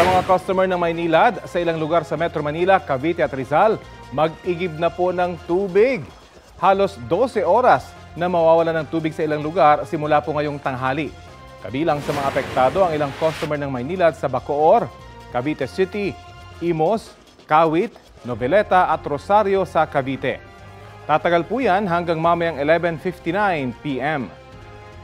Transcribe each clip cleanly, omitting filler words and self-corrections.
Sa mga customer ng Maynilad, sa ilang lugar sa Metro Manila, Cavite at Rizal, mag-igib na po ng tubig. Halos 12 oras na mawawalan ng tubig sa ilang lugar simula po ngayong tanghali. Kabilang sa mga apektado ang ilang customer ng Maynilad sa Bacoor, Cavite City, Imos, Kawit, Noveleta at Rosario sa Cavite. Tatagal po yan hanggang mamayang 11:59 p.m.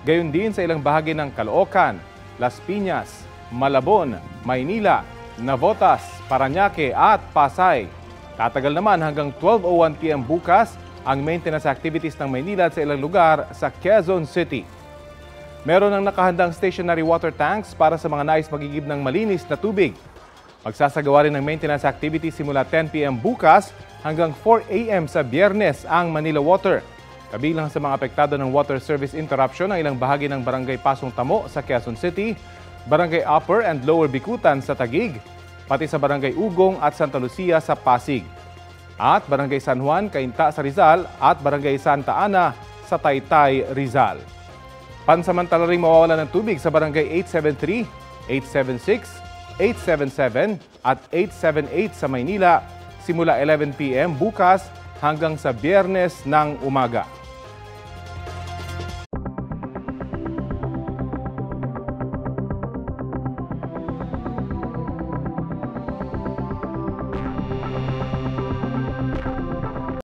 Gayon din sa ilang bahagi ng Caloocan, Las Piñas, Malabon, Maynila, Navotas, Parañaque at Pasay. Tatagal naman hanggang 12:01 p.m. bukas ang maintenance activities ng Maynilad sa ilang lugar sa Quezon City. Meron ng nakahandang stationary water tanks para sa mga nais magigib ng malinis na tubig. Magsasagawa rin ng maintenance activity simula 10 p.m. bukas hanggang 4 a.m. sa Biyernes ang Manila Water. Kabilang sa mga apektado ng water service interruption ang ilang bahagi ng Barangay Pasong Tamo sa Quezon City, Barangay Upper and Lower Bikutan sa Taguig, pati sa Barangay Ugong at Santa Lucia sa Pasig, at Barangay San Juan, Cainta sa Rizal at Barangay Santa Ana sa Taytay, Rizal. Pansamantala ring mawawalan ng tubig sa Barangay 873, 876, 877 at 878 sa Maynila simula 11 p.m. bukas hanggang sa Biyernes ng umaga.